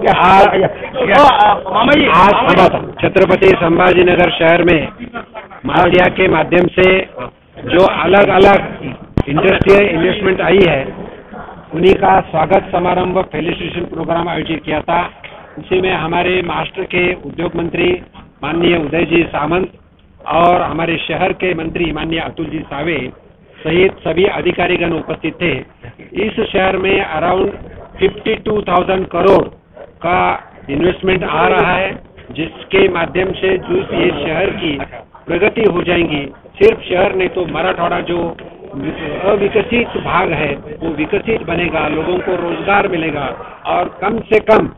क्या आज छत्रपति संभाजीनगर शहर में माफिया के माध्यम से जो अलग अलग इंडस्ट्रियल इन्वेस्टमेंट आई है, उन्हीं का स्वागत समारंभ फेलिसिटेशन प्रोग्राम आयोजित किया था। उसी में हमारे महाराष्ट्र के उद्योग मंत्री माननीय उदय जी सामंत और हमारे शहर के मंत्री माननीय अतुल जी सावे सहित सभी अधिकारीगण उपस्थित थे। इस शहर में अराउंड 52,000 करोड़ का इन्वेस्टमेंट आ रहा है, जिसके माध्यम से जो ये शहर की प्रगति हो जाएंगी। सिर्फ शहर नहीं तो मराठवाड़ा जो अविकसित भाग है वो विकसित बनेगा, लोगों को रोजगार मिलेगा और कम से कम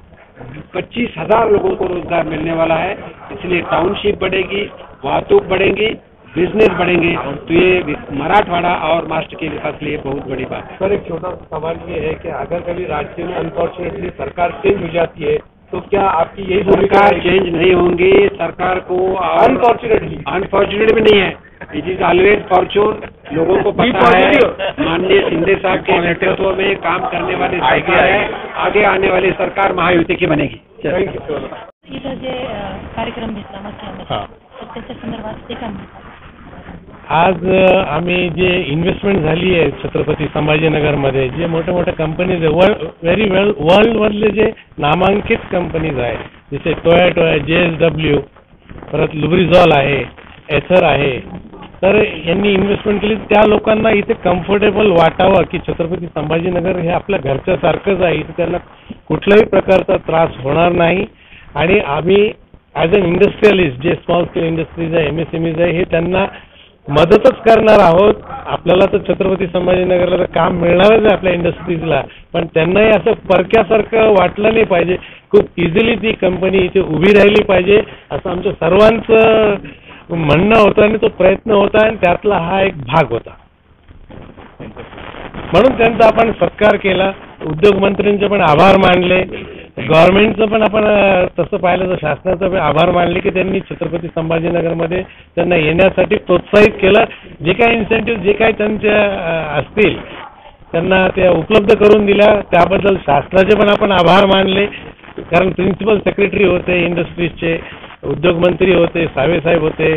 25,000 लोगों को रोजगार मिलने वाला है। इसलिए टाउनशिप बढ़ेगी, वाहतूक बढ़ेंगी, बिजनेस बढ़ेंगे, तो ये मराठवाड़ा और महाराष्ट्र के विकास के लिए बहुत बड़ी बात है। सर, एक छोटा सा सवाल ये है कि अगर कभी राज्य में अनफॉर्चुनेटली सरकार चेंज हो जाती है तो क्या आपकी यही सरकार चेंज नहीं होंगी? सरकार को अनफॉर्चुनेटली नहीं है, इट इज ऑलवेज फॉर्चून। लोगों को पता है माननीय शिंदे साहब के नेतृत्व में काम करने वाली सरकार है, आगे आने वाली सरकार महायुति की बनेगी। कार्यक्रम घेतला त्याच्या संदर्भात ते काम आज आम्ही जे इन्व्हेस्टमेंट झाली आहे छत्रपती संभाजीनगरमध्ये, जे मोठ्या मोठ्या कंपनीज आहे, वर्ल्ड मधले जे नामांकित कंपनीज आहे, जसे टोयोटा आहे, JSW, परत लुब्रिझॉल आहे, एथर आहे, तर यांनी इन्व्हेस्टमेंट केली। त्या लोकांना इथे कम्फर्टेबल वाटावं की छत्रपती संभाजीनगर हे आपल्या घरच्या सारखंच आहे, इथे त्यांना कुठल्याही प्रकारचा त्रास होणार नाही। आणि आम्ही ॲज अन इंडस्ट्रियलिस्ट जे स्मॉल स्केल इंडस्ट्रीज आहे, MSMEज आहे, हे त्यांना मदतच करणार आहोत। आपल्याला तर छत्रपती संभाजीनगरला तर काम मिळणारच आहे आपल्या इंडस्ट्रीजला, पण त्यांनाही असं परक्यासारखं वाटलं नाही पाहिजे। खूप इझिली ती कंपनी इथे उभी राहिली पाहिजे असं आमचं सर्वांचं म्हणणं होतं आणि तो प्रयत्न होता आणि त्यातला हा एक भाग होता। म्हणून त्यांचा आपण सत्कार केला, उद्योग मंत्र्यांचे पण आभार मानले, गव्हर्नमेंटचं पण आपण तसं पाहिलं तर शासनाचं पण आभार मानले की त्यांनी छत्रपती संभाजीनगरमध्ये त्यांना येण्यासाठी प्रोत्साहित केलं। जे काही इन्सेंटिव्ह जे काही त्यांच्या असतील त्यांना त्या उपलब्ध करून दिल्या, त्याबद्दल शासनाचे पण आपण आभार मानले। कारण प्रिन्सिपल सेक्रेटरी होते इंडस्ट्रीजचे, उद्योग मंत्री होते, सावे साहेब होते,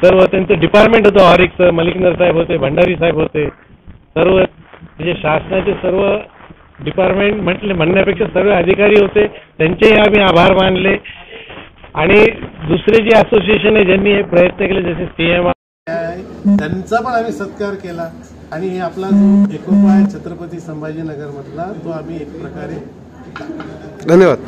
सर्व त्यांचं डिपार्टमेंट होतं, ऑरिकचं मलिकनर साहेब होते, भंडारी साहेब होते, सर्व म्हणजे शासनाचे सर्व डिपार्टमेंट म्हणण्यापेक्षा सर्व अधिकारी होते, त्यांचेही आम्ही आभार मानले। आणि दुसरे जे असोसिएशन आहे ज्यांनी हे प्रयत्न केले, जसे CM त्यांचा पण आम्ही सत्कार केला आणि हे आपला जो एकोपा आहे छत्रपती संभाजीनगर मधला तो आम्ही एक प्रकारे धन्यवाद।